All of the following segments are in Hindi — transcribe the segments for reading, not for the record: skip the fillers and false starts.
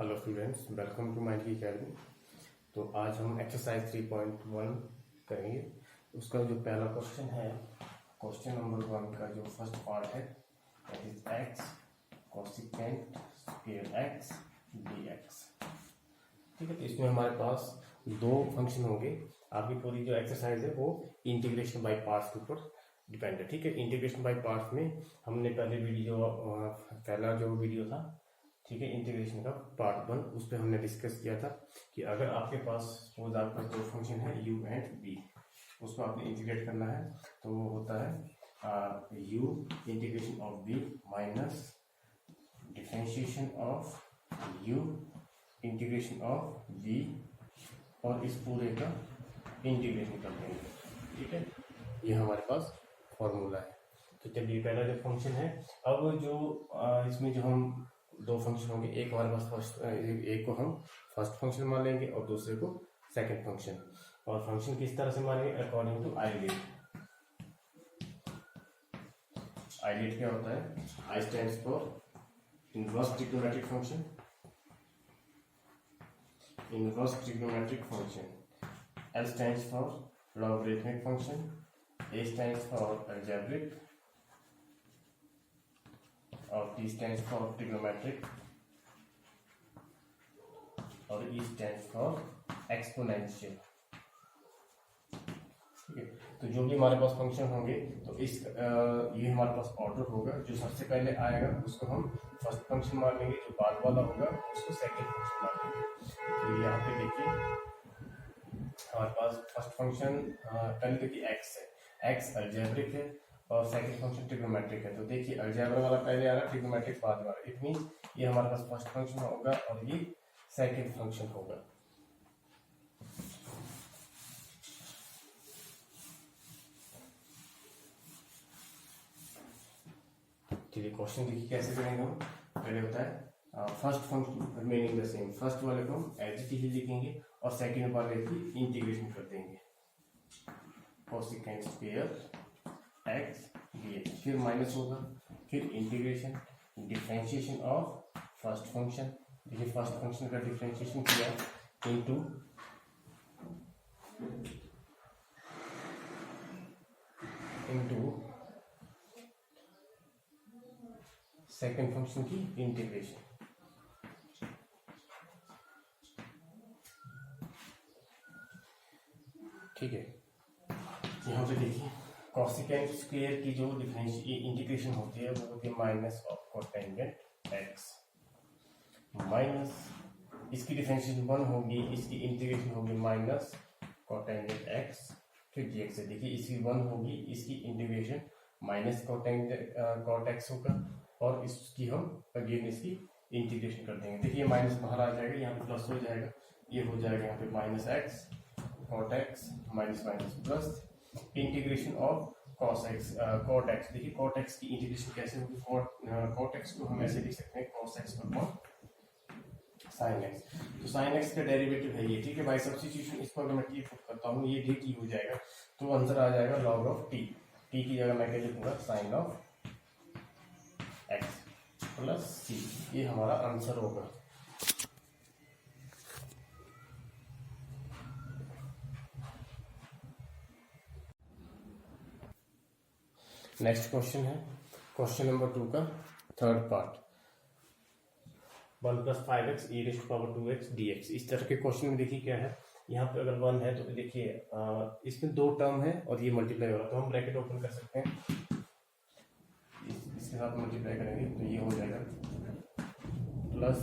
Hello students, welcome to mind की अकेडमी। तो आज हम एक्सरसाइज 3.1 करेंगे। उसका जो पहला क्वेश्चन है, क्वेश्चन नंबर 1 का जो फर्स्ट पार्ट है, that is x cosecant square x dx। ठीक है, तो इसमें हमारे पास दो फंक्शन होंगे। आपकी पूरी जो एक्सरसाइज है वो इंटीग्रेशन बाय पार्ट्स के ऊपर डिपेंड है। ठीक है, इंटीग्रेशन बाय पार्ट्स में हमने पहला जो वीडियो था, ठीक है, इंटीग्रेशन का पार्ट 1, उस पर हमने डिस्कस किया था कि अगर आपके पास सपोज आपका जो फंक्शन है u एंड v, उसको आपने इंटीग्रेट करना है तो वो होता है u integration of v minus differentiation of u integration of v, और इस पूरे का इंटीग्रेशन कर देंगे। ठीक है, ये हमारे पास फॉर्मूला है। तो चलिए, पहला जो फंक्शन है, अब जो इसमें जो हम दो फंक्शन होंगे, एक हमारे पास एक को हम फर्स्ट फंक्शन मान लेंगे और दूसरे को सेकंड फंक्शन। और फंक्शन किस तरह से मानेंगे? According to islet. आइलेट क्या होता है? आई stands for inverse trigonometric function, inverse trigonometric function. L stands for logarithmic function, A stands for algebraic, और T stands for trigonometric, और E stands for exponential। ठीक है, तो जो भी हमारे पास फंक्शन होंगे तो ये हमारे पास ऑर्डर होगा। जो सबसे पहले आएगा उसको हम फर्स्ट फंक्शन मान लेंगे, जो बाद वाला होगा उसको सेकंड फंक्शन मान लेंगे। तो यहाँ पे देखिए, हमारे पास फर्स्ट फंक्शन पहले देखिए x है, x अलजेब्रिक है और सेकंड फंक्शन ट्रिग्नोमेट्रिक है। तो देखिए, अलजेब्रा वाला पहले आ रहा है, ट्रिग्नोमेट्रिक बाद में आ रहा है। इट मीन ये हमारे पास फर्स्ट फंक्शन होगा और ये सेकंड फंक्शन होगा। चलिए, क्वेश्चन देखिए कैसे करेंगे हम। पहले होता है first function remaining the same, first वाले को हम एज इट इज लिखेंगे और सेकंड वाले की इंटीग्रेशन कर देंगे। कोसेकेंट स्क्वायर एक्स dx, फिर माइनस होगा, फिर integration differentiation of first function. देखिए, फर्स्ट फंक्शन का डिफरेंशिएशन किया इनटू सेकंड फंक्शन की इंटीग्रेशन। ठीक है, यहाँ पे देखिए कोसेकेंट स्क्वायर की जो इंटीग्रेशन होती है वो होती है minus of cotangent x, minus इसकी डिफरेंशिएशन 1 होगी, इसकी इंटीग्रेशन होगी माइनस कोटेंजेंट एक्स फिर dx से। देखिए, इसकी 1 होगी, इसकी इंटीग्रेशन माइनस कॉट एक्स होगा, और इसकी हम अगेन इसकी इंटीग्रेशन कर देंगे। देखिए, माइनस बाहर आ जाएगा, यहाँ पे प्लस हो जाएगा, ये हो जाएगा यहाँ पे minus x cot x minus minus plus integration of cos x cot x। देखिए, cot x की इंटीग्रेशन कैसे होगी? cot x को हम ऐसे लिख सकते हैं cos x upon sin x। तो sin x का डेरिवेटिव है ये। ठीक है, बाय सब्स्टिट्यूशन इसको अगर मैं t पुट करता हूँ, ये dt हो जाएगा, तो आंसर आ जाएगा log ऑफ t। t की जगह मैं क्या लिखूंगा? sin of x plus c। ये हमारा आंसर होगा। नेक्स्ट क्वेश्चन है क्वेश्चन नंबर 2 का third part, 1 + 5x e⁻²x dx। इस तरह के क्वेश्चन में देखिए क्या है, यहाँ पे अगर 1 है तो देखिए इसमें 2 टर्म है और ये मल्टीप्लाई हो रहा है, तो हम ब्रैकेट ओपन कर सकते हैं, इसके साथ मल्टीप्लाई करेंगे तो ये हो जाएगा प्लस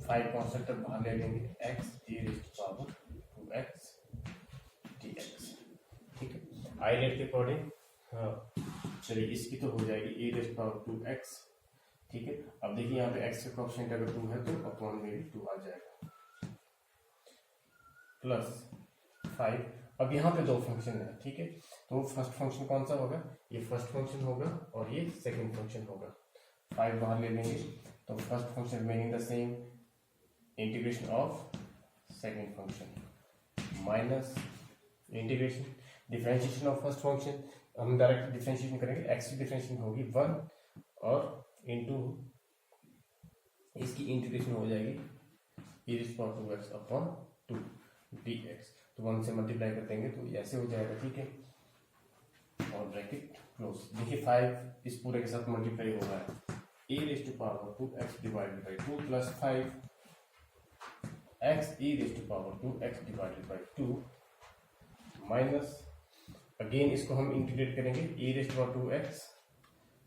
5 कॉन्स्टेंट तक बाहर ले लेंगे, x e⁻²x dx। ठीक है, आई रेट के अकॉर्डिंग चलिए इसकी तो हो जाएगी e⁻²x। ठीक है, अब देखिए यहाँ पे x का कोएफिशिएंट अगर 2 है तो अपॉन में भी 2 आ जाएगा, प्लस 5। अब यहाँ पे दो फंक्शन है। ठीक है, तो फर्स्ट फंक्शन कौन सा होगा? ये फर्स्ट फंक्शन होगा और ये सेकंड फंक्शन होगा। 5 बाहर ले लेंगे तो first function remaining the same, integration of second function minus integration differentiation of first function. हम डायरेक्ट डिफरेंशिएशन करेंगे, x की डिफरेंशिएशन होगी 1 और इनटू इसकी इंटीग्रेशन हो जाएगी e rays power 2x upon 2 dx। तो 1 से मल्टीप्लाई कर देंगे तो ऐसे हो जाएगा, ठीक है, और ब्रैकेट क्लोज। देखिए 5 इस पूरे के साथ मल्टीप्लाई हो रहा है, e raise to power 2x divided by 2 plus 5 x e raise to power 2x divided by 2 minus, again इसको हम इंटीग्रेट करेंगे, e raise to power 2x।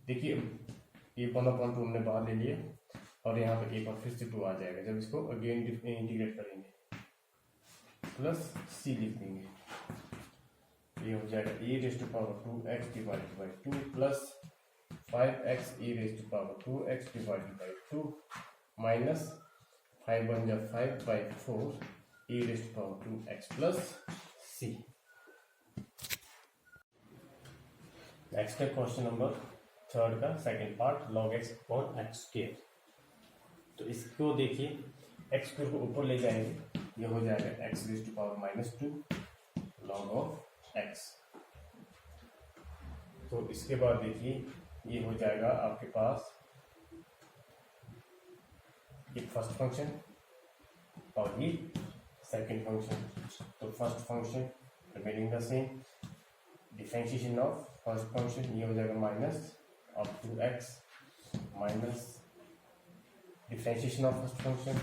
देखिए ये 1/2 हमने बाहर ले लिया और यहाँ पे एक और फिर से 2 आ जाएगा। जब इसको अगेन इंटीग्रेट करेंगे प्लस c लिख देंगे, ये हो जाएगा e raise to power 2x divided by 2 plus 5x e raise to power 2x divided by 2 minus 5 1 जा 5 by 4 e raise to power 2x plus c। Next है क्वेश्चन नंबर 3 का second part, log x upon x square. तो इसको देखिए एक्स स्क्वायर को ऊपर ले जाएंगे, ये हो जाएगा x raise to power -2 log of x. तो इसके बाद देखिए ये हो जाएगा आपके पास एक फर्स्ट फंक्शन और ये सेकंड फंक्शन। तो first function remaining the same, differentiation of first function ये हो जाएगा minus of 2x minus differentiation of first function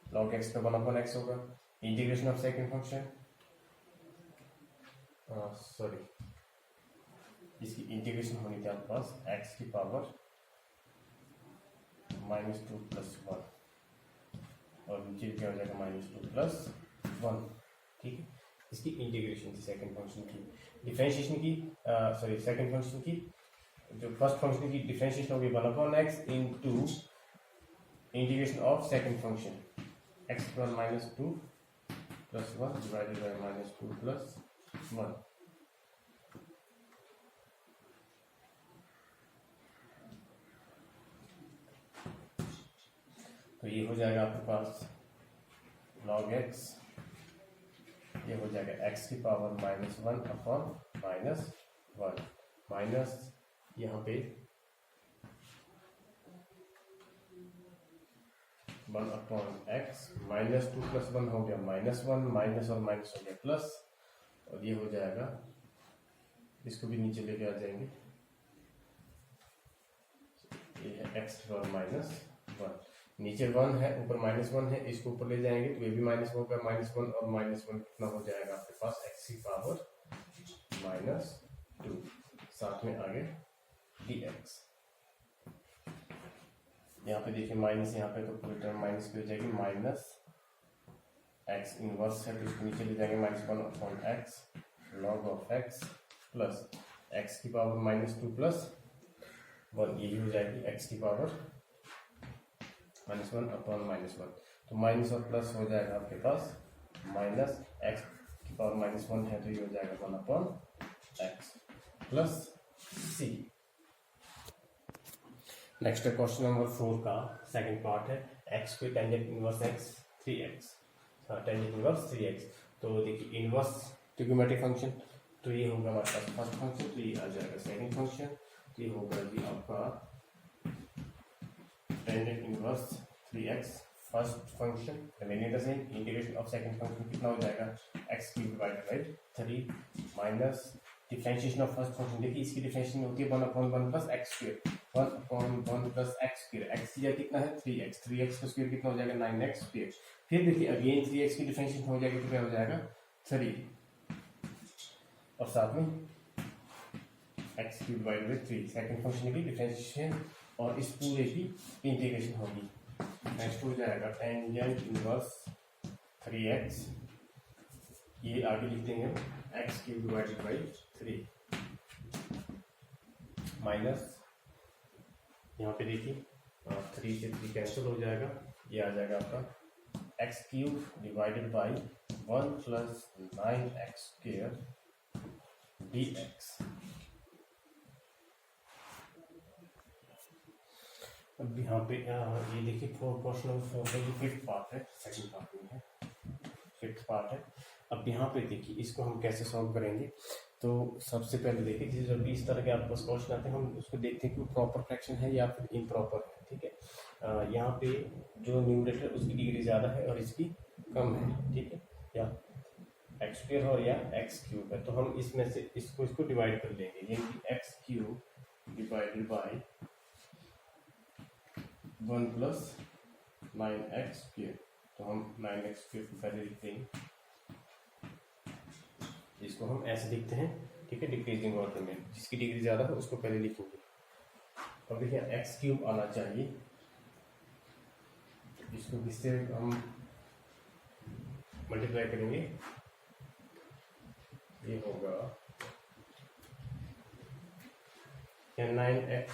log x पे 1/x होगा, integration of second function, sorry इसकी इंटीग्रेशन होनी थी आपके पास x की पावर -2 प्लस 1 और नीचे क्या हो जाएगा -2 प्लस 1, ठीक है। इसकी इंटीग्रेशन थी सेकंड फंक्शन की, डिफरेंशिएशन की, सॉरी सेकंड फंक्शन की, जो फर्स्ट फंक्शन की डिफरेंशिएशन होगी 1/x into integration of second function x पर -2 प्लस 1 डिवाइडेड बाई -2 प्लस 1। तो ये हो जाएगा आपके पास log x, ये हो जाएगा x की पावर -1 अपॉन -1 माइनस यहाँ पे 1/x -2 प्लस 1 हो गया -1 माइनस और माइनस हो गया प्लस, और ये हो जाएगा, इसको भी नीचे लेके आ जाएंगे, ये है x की पावर -1, नीचे 1 है ऊपर -1 है, इसको ऊपर ले जाएंगे तो ये भी माइनस होगा, -1 और -1 कितना हो जाएगा आपके पास x की पावर -2, साथ में आगे dx। यहाँ पे देखिए माइनस, यहाँ पे तो पूरी टर्म माइनस की हो जाएगी, माइनस x इनवर्स है तो इसको नीचे ले जाएंगे -1/x log of x plus x की पावर -2 प्लस 1, यही हो जाएगी x की पावर -1/-1। तो माइनस और प्लस हो जाएगा आपके पास माइनस x की पावर -1 है तो ये हो जाएगा 1/x प्लस c। नेक्स्ट है क्वेश्चन नंबर 4 का सेकंड पार्ट है, x पे tangent inverse x 3x, tangent inverse 3x। तो देखिए इनवर्स ट्रिग्नोमेट्रिक फंक्शन, तो ये होगा हमारे पास फर्स्ट फंक्शन, तो ये आ जाएगा सेकंड फंक्शन, तो ये होगा जी आपका tangent inverse 3x first function remaining the same, integration of second function कितना हो जाएगा x cube divided by 3 minus differentiation of first function, देखिए इसकी डिफरेंशिएशन होती है 1/1 plus x square, 1/1 plus x square, x या कितना है 3x का स्क्वायर कितना हो जाएगा 9x स्क्वायर, फिर देखिए अगेन 3x की डिफरेंशिएशन हो जाएगी तो क्या हो जाएगा 3 और साथ में x cube divided by 3 second function की डिफरेंशिएशन और इस पूरे की इंटीग्रेशन होगी। नेक्स्ट हो जाएगा टेंजेंट इनवर्स 3x, ये आगे लिख देंगे x cube divided by 3 minus, यहाँ पे देखिए 3 से 3 कैंसिल हो जाएगा, ये आ जाएगा आपका x cube divided by 1 plus 9x square dx। अब यहाँ पे ये देखिए क्वेश्चन नंबर 4 का जो फिफ्थ पार्ट है, सेकंड पार्ट में है, फिफ्थ पार्ट है। अब यहाँ पे देखिए इसको हम कैसे सॉल्व करेंगे। तो सबसे पहले देखिए जब भी इस तरह के आपको क्वेश्चन आते हैं हम उसको देखते हैं कि वो प्रॉपर फ्रैक्शन है या फिर इम्प्रॉपर है, ठीक है। यहाँ पे जो न्यूमरेटर उसकी डिग्री ज़्यादा है और इसकी कम है, ठीक है, या एक्स स्क्वायर हो या एक्स क्यूब है, तो हम इसमें से इसको डिवाइड कर लेंगे, यानी कि x cube divided by 1 plus 9x square. तो हम 9x स्क्वायर को पहले लिखते हैं, इसको हम ऐसे लिखते हैं, ठीक है, डिक्रीजिंग ऑर्डर में, जिसकी डिग्री ज़्यादा है उसको पहले लिखेंगे। अब देखिए एक्स क्यूब आना चाहिए, इसको किससे हम मल्टीप्लाई करेंगे, ये होगा 9x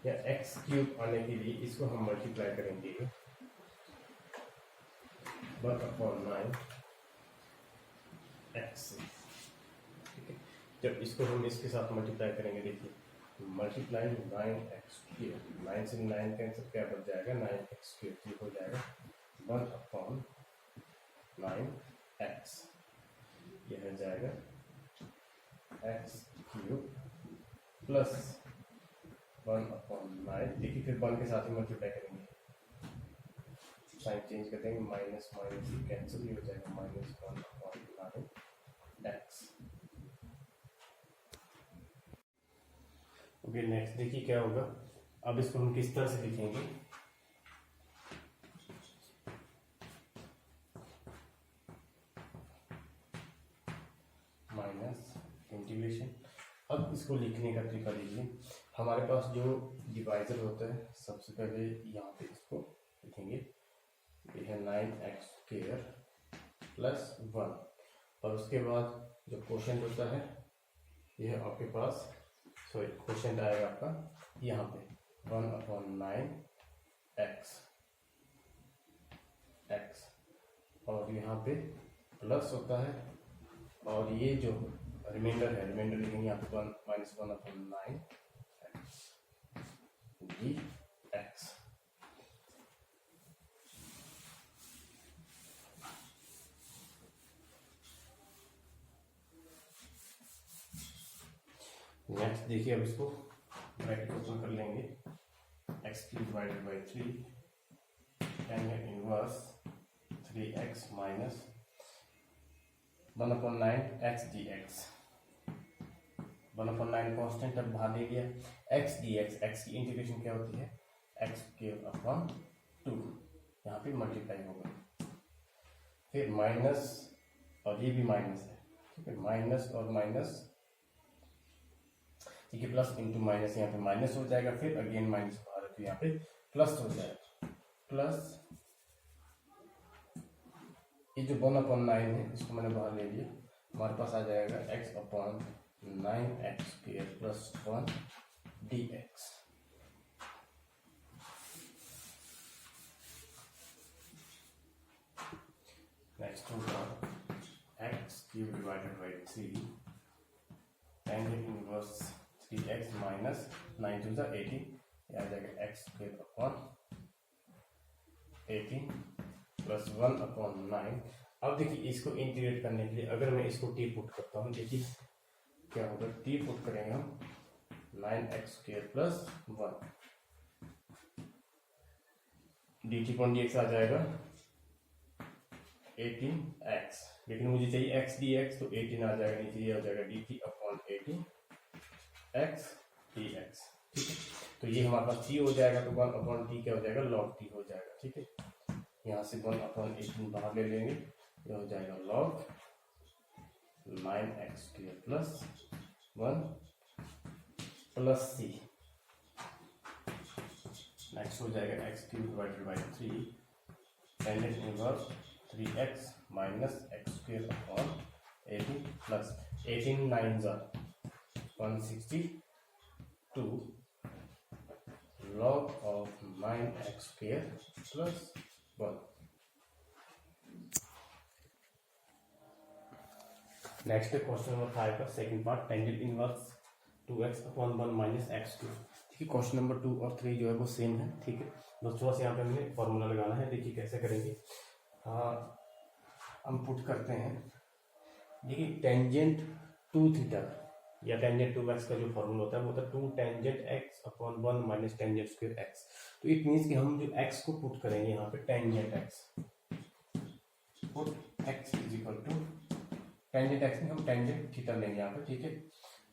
या एक्स क्यूब आने के लिए इसको हम मल्टीप्लाई करेंगे 1/9 x से, ठीक है। जब इसको हम इसके साथ मल्टीप्लाई करेंगे, देखिए मल्टीप्लाई 9x क्यूब, 9 से 9 कैंसिल, क्या बच जाएगा 9x क्यूब, ये हो जाएगा 1/9x, यह हो जाएगा x क्यूब प्लस 1/9। देखिए फिर 1 के साथ ही मल्टीप्लाई करेंगे, साइन चेंज कर देंगे, माइनस माइनस ही कैंसिल, ही हो जाएगा -1/9x। ओके, नेक्स्ट देखिए क्या होगा। अब इसको हम किस तरह से लिखेंगे, माइनस इंटीग्रेशन। अब इसको लिखने का तरीका लीजिए, हमारे पास जो डिवाइजर होता है, सबसे पहले यहाँ पे इसको लिखेंगे, ये है 9x स्क्वायर प्लस 1, और उसके बाद जो क्वोशेंट होता है ये है आपके पास, सॉरी क्वोशेंट आएगा आपका यहाँ पे 1/9x, और यहाँ पे प्लस होता है, और ये जो रिमाइंडर है, रिमाइंडर लिखेंगे यहाँ पे -1/9 dx। नेक्स्ट देखिए, अब इसको ब्रैकेट ओपन कर लेंगे, x cube divided by 3 tan inverse 3x minus 1/9x dx। 1/9 constant अब बाहर ले लिया, x dx, x की इंटीग्रेशन क्या होती है, x क्यूब अपॉन 2, यहाँ पे मल्टीप्लाई होगा, फिर माइनस, और ये भी माइनस है, ठीक है, माइनस और माइनस, ठीक है, प्लस इंटू माइनस, यहाँ पे माइनस हो जाएगा, फिर अगेन माइनस बाहर है तो यहाँ पे प्लस हो जाएगा, प्लस ये जो 1/9 है इसको मैंने बाहर ले लिया, हमारे पास आ जाएगा x/9x square plus 1 dx। Next होगा x cube divided by 3 tan inverse 3x minus 9 to 18, यह आ जाएगा x स्क्वायर अपॉन 18 प्लस 1/9। अब देखिए इसको इंटीग्रेट करने के लिए अगर मैं इसको t पुट करता हूँ, देखिए क्या होगा, t पुट करेंगे हम 9x square plus 1 dt upon dx आ जाएगा 18x, लेकिन मुझे चाहिए x dx, तो 18 आ जाएगा नीचे, ये आ जाएगा dt अपॉन 18x dx, ठीक है। तो ये हमारे पास t हो जाएगा, तो 1/t क्या हो जाएगा, log t हो जाएगा, ठीक है। यहाँ से 1/18 बाहर ले लेंगे, ये हो जाएगा log 9x square plus 1 plus c। Next हो जाएगा x cube divided by 3 tan inverse 3x minus x square upon 18 plus 18 9 162 log of 9x square plus 1। Next है क्वेश्चन नंबर 5 का second part, tangent inverse 2x upon 1 minus x cube. ठीक है, क्वेश्चन नंबर 2 और 3 जो है वो सेम है, ठीक है, बस थोड़ा सा यहाँ पे हमें फॉर्मूला लगाना है। देखिए कैसे करेंगे, हम पुट करते हैं, देखिए टेंजेंट 2 थीटा, या टेंजेंट टू एक्स का जो फॉर्मूला होता है वो होता है 2 tangent x upon 1 minus tangent square x. तो इट मीन्स कि हम जो एक्स को पुट करेंगे यहाँ पे tangent x, put x is equal to tangent x में हम टेंजेंट थीटा लेंगे यहाँ पे, ठीक है।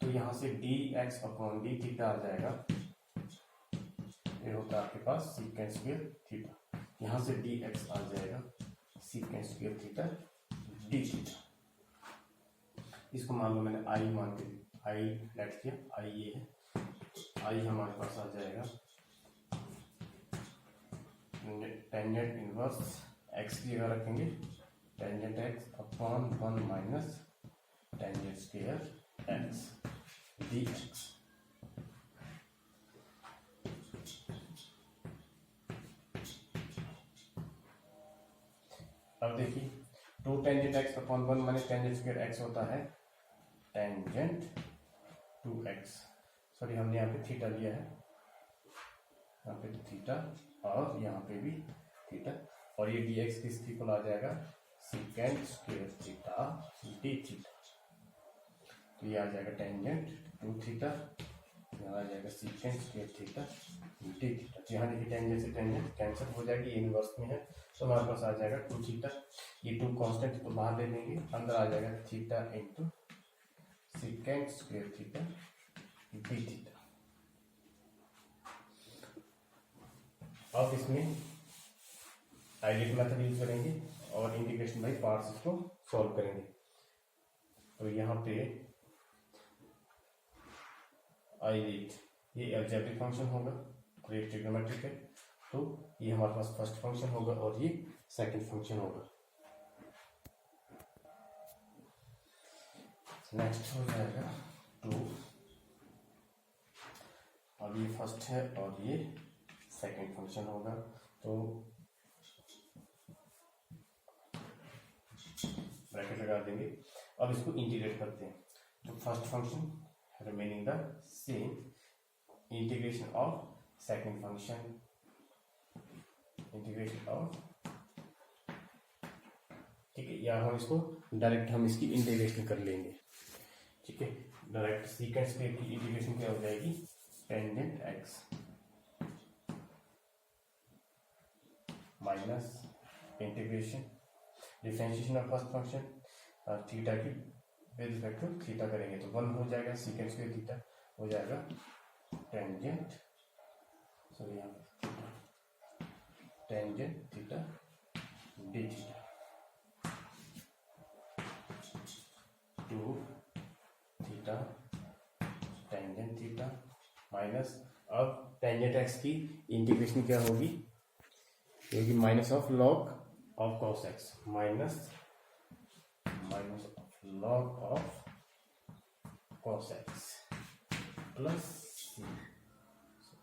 तो यहाँ से d x upon d theta आ जाएगा, ये होता है आपके पास सीकेंट स्क्वायर थीटा। यहाँ से डी एक्स आ जाएगा secant square theta D theta. इसको मान लो मैंने आई मान के आई लेट किया, आई ये है, आई हमारे पास आ जाएगा टेंजेंट इनवर्स एक्स की जगह रखेंगे tangent x upon 1 minus tangent square x D x. अब देखिए 2 tangent x upon 1 minus tangent square x होता है टेंजेंट 2x, सॉरी हमने यहाँ पे थीटा लिया है, यहाँ पे थीटा और यहाँ पे भी थीटा, और ये dx किस इक्वल आ जाएगा secant square theta D theta. तो ये आ जाएगा टेंजेंट 2 थीटा, यहाँ आ जाएगा secant square theta D theta. तो यहाँ देखिए टेंजेंट से टेंजेंट कैंसिल हो जाएगी, ये इनवर्स में है तो हमारे पास आ जाएगा 2 थीटा, ये 2 कांस्टेंट तो बाहर ले लेंगे, अंदर आ जाएगा theta into secant square theta D theta. अब इसमें डायरेक्ट मेथड यूज करेंगे और इंटीग्रेशन बाई पार्ट्स इसको सॉल्व करेंगे। तो यहाँ पे ये अलजेब्रिक फंक्शन होगा, ये ट्रिग्नोमेट्रिक है, तो ये हमारे पास फर्स्ट फंक्शन होगा और ये सेकंड फंक्शन होगा। नेक्स्ट हो जाएगा 2, अब ये फर्स्ट है और ये सेकंड फंक्शन होगा। तो ब्रैकेट लगा देंगे, अब इसको इंटीग्रेट करते हैं। तो first function remaining the same, integration of second function, integration of, ठीक है, या हम इसको डायरेक्ट हम इसकी इंटीग्रेशन कर लेंगे, ठीक है। डायरेक्ट सीकेंट स्क्वायर की इंटीग्रेशन क्या हो जाएगी tangent x minus integration differentiation of first function theta की विद रिस्पेक्ट टू थीटा करेंगे तो 1 हो जाएगा सीकेंट स्क्वायर थीटा हो जाएगा टेंजेंट, सॉरी यहाँ tangent theta D theta 2 theta tangent theta minus, अब टेंजेंट एक्स की इंटीग्रेशन क्या होगी, होगी minus of log of cos x, minus of log of cos x plus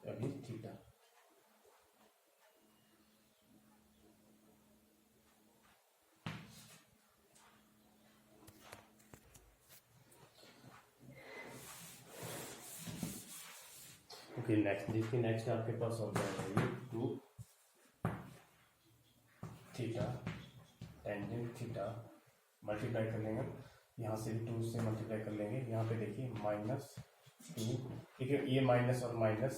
अभी थीटा। ओके नेक्स्ट देखिए, नेक्स्ट आपके पास हो जाएगा ये 2 थीटा टेंजेंट थीटा मल्टीप्लाई कर लेंगे, यहाँ से भी 2 से मल्टीप्लाई कर लेंगे, यहाँ पे देखिए -2, ठीक है, ये माइनस और माइनस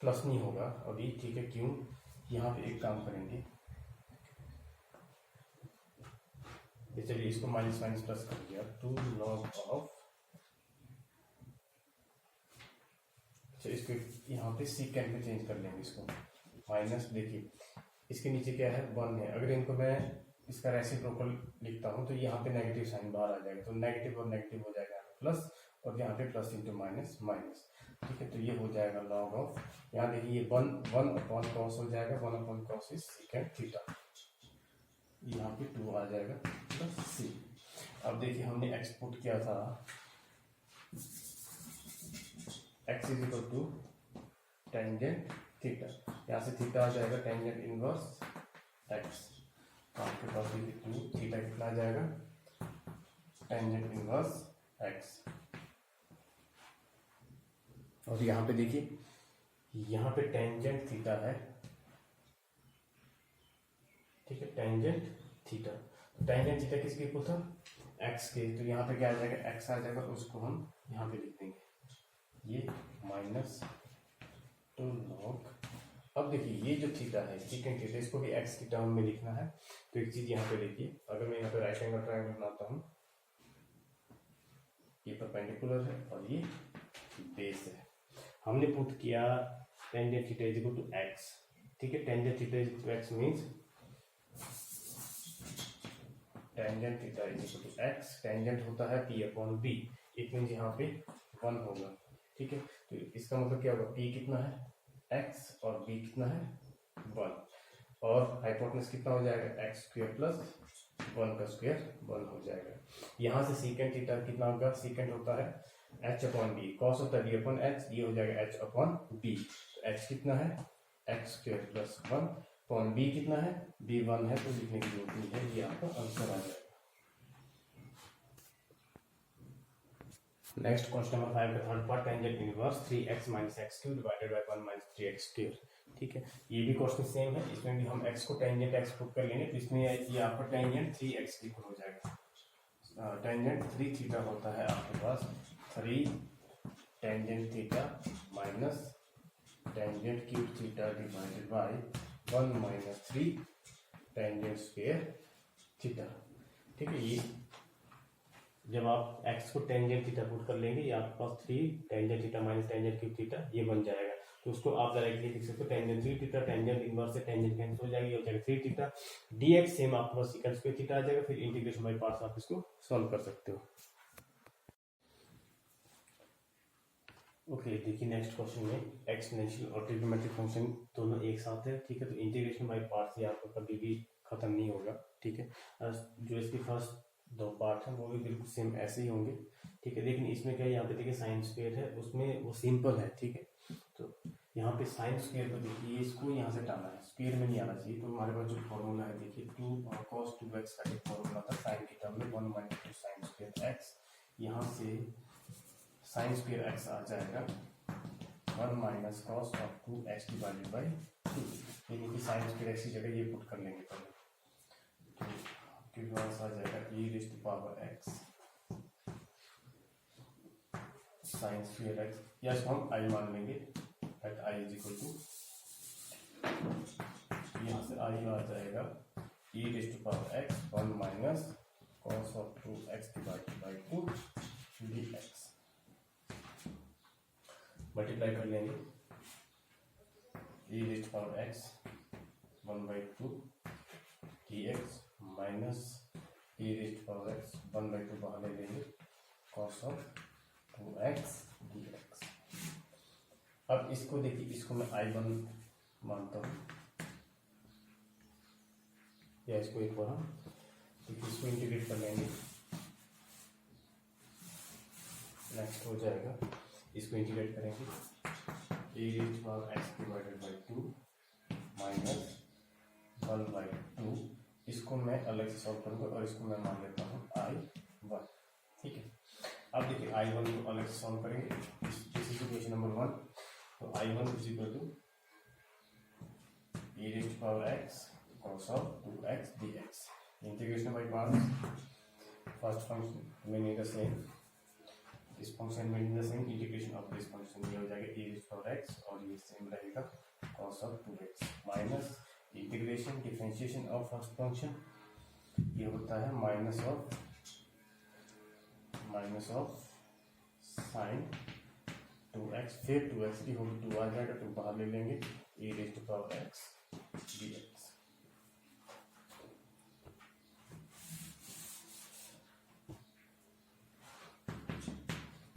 प्लस नहीं होगा अभी, ठीक है, क्यों, यहाँ पे एक काम करेंगे, चलिए इसको माइनस माइनस प्लस कर दिया 2 लॉग ऑफ, अच्छा इसको यहाँ पे सीकेंट में चेंज कर लेंगे इसको, माइनस, देखिए इसके नीचे क्या है 1 है, अगर इनको मैं इसका रेसिप्रोकल लिखता हूँ तो यहाँ पे नेगेटिव साइन बाहर आ जाएगा, तो नेगेटिव और नेगेटिव हो जाएगा प्लस, और यहाँ पे प्लस इंटू माइनस माइनस, ठीक है। तो ये हो जाएगा लॉग ऑफ, यहाँ देखिए ये 1 अपॉन कॉस हो जाएगा, 1 upon cos is secant theta, यहाँ पे 2 आ जाएगा प्लस सी। अब देखिए हमने एक्सपोर्ट किया था x is equal to tangent theta, यहाँ से थीटा आ जाएगा टेंजेंट इनवर्स एक्स, तो आपके पास ये 2 थीटा कितना आ जाएगा टेंजेंट इनवर्स एक्स, और यहाँ पे देखिए यहाँ पे टेंजेंट थीटा है, ठीक है, टेंजेंट थीटा, तो टेंजेंट थीटा किसके इक्वल था एक्स के, तो यहाँ पे क्या आ जाएगा, एक्स आ जाएगा, तो उसको हम यहाँ पे लिख देंगे ये माइनस 2 log। अब देखिए ये जो थीटा है, सेकंड थीटा, इसको भी एक्स की टर्म में लिखना है। तो एक चीज यहाँ पे देखिए, अगर मैं यहाँ पे राइट एंगल ट्रायंगल बनाता हूँ, ये परपेंडिकुलर है और ये बेस है। हमने पुट किया tangent theta is equal to x, ठीक है। Tangent theta is equal to x means tangent theta is equal to x, tangent होता है p upon b, it means यहाँ पे 1 होगा, ठीक है। तो इसका मतलब क्या होगा, p कितना है x और b कितना है 1, और हाइपोटेनस कितना हो जाएगा एक्स स्क्वायर प्लस 1 का स्क्वायर 1 हो जाएगा। यहाँ से सीकेंट थीटा कितना होगा, सीकेंट होता है h अपॉन b, कॉस होता है b अपॉन h, ये हो जाएगा h अपॉन b। तो h कितना है x square plus 1 upon b कितना है b 1 है, तो लिखने की जरूरत नहीं है, ये आपका आंसर आ जाएगा। नेक्स्ट क्वेश्चन नंबर 5 का third part, tangent inverse 3x minus x cube divided by 1 minus 3x square, ठीक है। ये भी क्वेश्चन सेम है, इसमें भी हम x को टेंजेंट x पुट कर लेंगे, तो इसमें ये आपका टेंजेंट 3x इक्वल हो जाएगा। टेंजेंट 3 थीटा होता है आपके पास 3 tangent theta minus tangent cube theta divided by 1 minus 3 tangent square theta, ठीक है। ये जब आप x को टेंजेंट थीटा पुट कर लेंगे, ये आपके पास 3 tangent theta minus tangent cube theta ये बन जाएगा। तो उसको आप डायरेक्टली लिख सकते हो टेंजेंट 3 थीटा, टेंजेंट इनवर्स से टेंजेंट कैंसिल हो जाएगी, हो जाएगा 3 थीटा dx, सेम आपके पास सेकंड स्क्वायर थीटा आ जाएगा। फिर इंटीग्रेशन बाय पार्ट्स आप इसको सॉल्व कर सकते हो। ओके, देखिए नेक्स्ट क्वेश्चन में एक्सपोनेंशियल और ट्रिग्नोमेट्रिक फंक्शन दोनों एक साथ है, ठीक है। तो इंटीग्रेशन बाय पार्ट्स ये आपका कभी भी खत्म नहीं होगा, ठीक है। जो इसकी फर्स्ट 2 पार्ट हैं वो भी बिल्कुल सेम ऐसे ही होंगे, ठीक है। लेकिन इसमें क्या है, यहाँ पे देखिए साइन स्क्वायर है, उसमें वो सिंपल है, ठीक है। तो यहाँ पे साइन स्क्वायर को देखिए, इसको यहाँ से टालना है, स्क्वायर में नहीं आना चाहिए। तो हमारे पास जो फॉर्मूला है देखिए 2 cos 2x का एक फॉर्मूला था साइन की टर्म में 1 माइनस 2 साइन स्क्वायर x, यहाँ से साइन स्क्वायर x आ जाएगा 1 minus cos of 2x divided by 2, यानी कि साइन स्क्वायर x की जगह ये पुट कर लेंगे पहले, तो आपके पास आ जाएगा e raise to power x sine square x, या इसको हम i मान लेंगे, at i is equal to, यहाँ से i आ जाएगा e raise to power x 1 minus cos of 2x divided by 2 dx, multiply कर लेंगे e raise to power x 1/2 dx minus e raise to power x 1/2 बाहर ले लेंगे cos ऑफ 2x dx। अब इसको देखिए, इसको मैं I1 मानता हूँ, या इसको एक बार हम देखिए इसको इंटीग्रेट कर लेंगे, नेक्स्ट हो जाएगा, इसको इंटीग्रेट करेंगे e raise to power x divided by 2 minus 1/2, इसको मैं अलग से सॉल्व करूँगा और इसको मैं मान लेता हूँ I1, ठीक है। अब देखिए I1 को अलग से सॉल्व करेंगे, दिस इज इक्वेशन नंबर 1। तो I1 is equal to e raise to power x cos of 2x dx, integration by parts, first function remaining the same, इस फंक्शन में the same, integration of this function ये हो जाएगा e raise to power x और ये सेम रहेगा cos of 2x minus integration differentiation of first function, ये होता है माइनस ऑफ साइन 2x, फिर 2x की होगी 2 आ जाएगा, 2 बाहर ले लेंगे e raise to power x dx।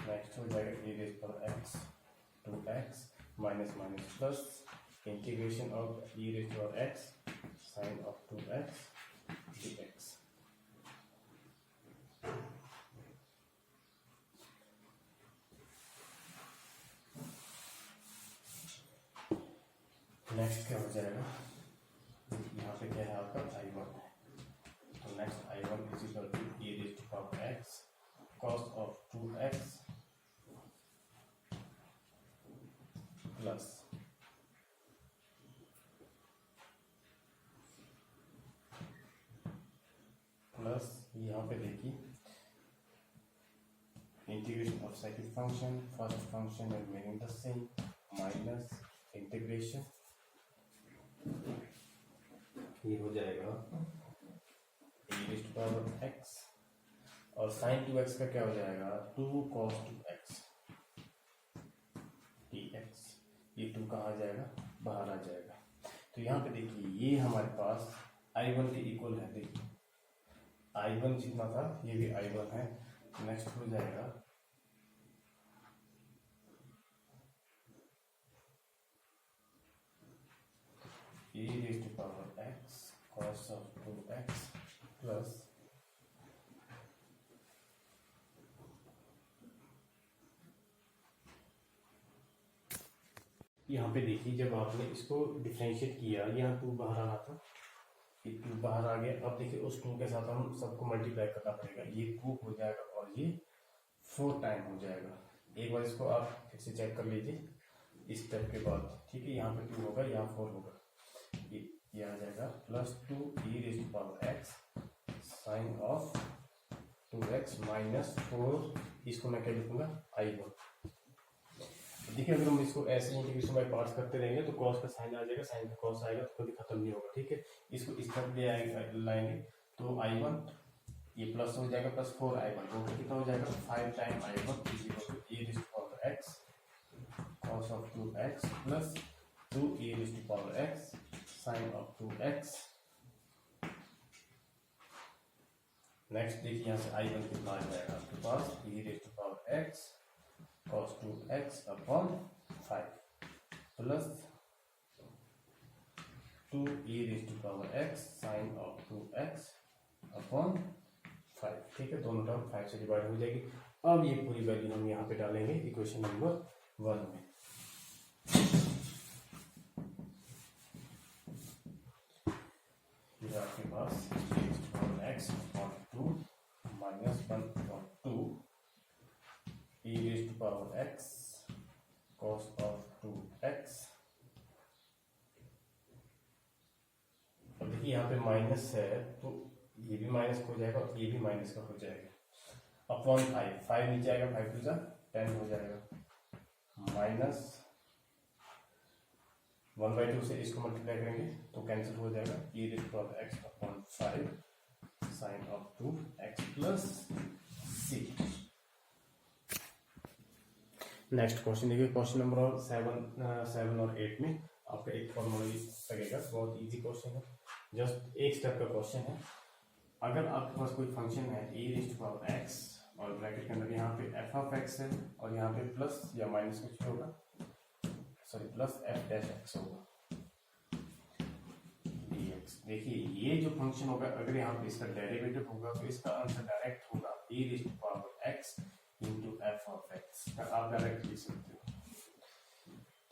Next हो जाएगा e raise to power x 2x minus minus plus integration of e raise to power x sine of 2x dx। Next क्या हो जाएगा, यहाँ पे क्या है आपका I1 है, तो next I1 is equal to e raise to power x cos of 2x plus यहाँ पे देखिए second function, first function is remaining the same, minus integration, ये हो जाएगा e raised to power x, और sin 2x का क्या हो जाएगा 2 cos 2x dx, ये 2 कहाँ आ जाएगा, बाहर आ जाएगा। तो यहाँ पे देखिए ये हमारे पास I1 के इक्वल है, देखिए I1 जितना था ये भी I1 है। नेक्स्ट हो जाएगा e raised to power x cos of 2x plus यहाँ पे देखिए जब आपने इसको डिफरेंशिएट किया, यहाँ 2 बाहर आना था, ये 2 बाहर आ गया। अब देखिए उस 2 के साथ हम सबको मल्टीप्लाई करना पड़ेगा, ये 2 हो जाएगा और ये 4 टाइम हो जाएगा। एक बार इसको आप फिर से चेक कर लीजिए इस स्टेप के बाद, ठीक है। यहाँ पे 2 होगा, यहाँ 4 होगा, ये आ जाएगा plus 2 e raised to power x sine of 2x minus 4, इसको मैं क्या लिखूंगा I1। देखिए अगर हम इसको ऐसे इंटीग्रेशन बाय पार्ट्स करते रहेंगे तो cos का साइन आ जाएगा, साइन का cos आएगा, तो कभी खत्म नहीं होगा, ठीक है। इसको इस तरफ ले लाएंगे तो I1 ये प्लस हो जाएगा, प्लस 4 I1 तो कितना हो जाएगा 5 time I1 is equal to e raised to power x cos of 2x plus 2 e raised to power x sin of 2x। Next देखिए यहाँ से I1 कितना आ जाएगा आपके पास e raised to power x cos 2x upon 5 plus 2 e raised to power x sin of 2x upon 5, ठीक है। दोनों टर्म 5 से डिवाइड हो जाएगी। अब ये पूरी वैल्यू हम यहाँ पे डालेंगे इक्वेशन नंबर 1 में। ये आपके पास x upon 2 minus 1 upon 2 e raised to power x cos of 2x। अब देखिए यहाँ पे माइनस है तो ये भी माइनस हो जाएगा और ये भी माइनस का हो जाएगा अपॉन 5 नीचे आएगा, 5 टू 10 हो जाएगा माइनस 1/2 से इसको मल्टीप्लाई करेंगे तो कैंसिल हो जाएगा e raised to power x अपॉन 5 sine of 2x plus c। Next question देखिए, क्वेश्चन नंबर 7 और 8 में आपका एक फॉर्मूला लगेगा, बहुत इजी क्वेश्चन है, जस्ट एक स्टेप का क्वेश्चन है। अगर आपके पास कोई फंक्शन है e raised to power x और ब्रैकेट के अंदर यहाँ पे f of x है और यहाँ पे प्लस या माइनस कुछ होगा, sorry plus f dash x होगा dx। देखिए ये जो फंक्शन होगा अगर यहाँ पे इसका डेरिवेटिव होगा तो इसका आंसर डायरेक्ट होगा e raised to power x into f of x, आप डायरेक्ट लिख सकते हो,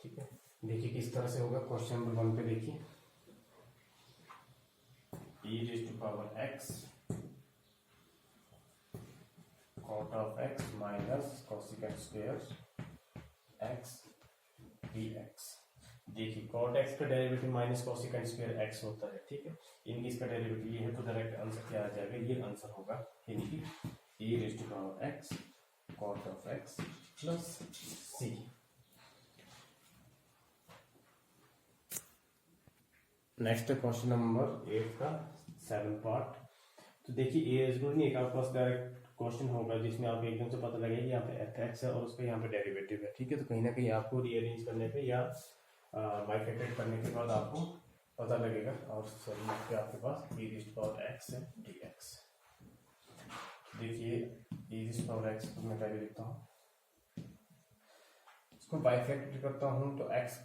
ठीक है। देखिए किस तरह से होगा, क्वेश्चन नंबर 1 पे देखिए e raised to power x cot of x minus cosecant square x dx। देखिए cot x का derivative minus cosecant square x होता है, ठीक है। इनकी इसका डेरिवेटिव ये है तो डायरेक्ट आंसर क्या आ जाएगा, ये आंसर होगा यानी कि e raised to power x cot of x plus c। Next question number 8 का 7 पार्ट। तो देखिए ये जरूरी नहीं है कि आपके पास डायरेक्ट क्वेश्चन होगा जिसमें आपको एकदम से पता लगेगा यहाँ पे fx है और उसका यहाँ पे डेरिवेटिव है, ठीक है। तो कहीं ना कहीं आपको रीअरेंज करने पे या बाइफैक्टेड करने के बाद आपको पता लगेगा। और सॉल्यूशन पे आपके पास e raised to power x है dx। देखिए e raised to power x को मैं पहले लिखता हूँ, इसको बाइफैक्टेड करता हूँ तो x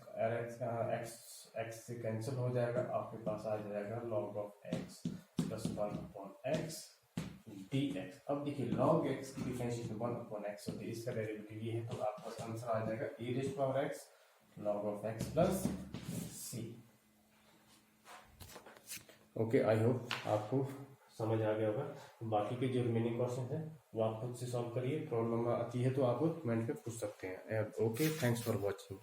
से कैंसिल हो जाएगा, आपके पास आ जाएगा log of x plus 1 upon x dx। अब देखिए log x की डिफरेंशिएशन 1 अपॉन x होती है, इसका डेरिवेटिव ये है तो आपके पास आंसर आ जाएगा e raised to power x log of x plus c। Okay, I hope आपको समझ आ गया होगा। बाकी के जो रिमेनिंग क्वेश्चन है वो आप खुद से सॉल्व करिए, प्रॉब्लम आती है तो आप कमेंट पे पूछ सकते हैं। Okay, thanks for watching.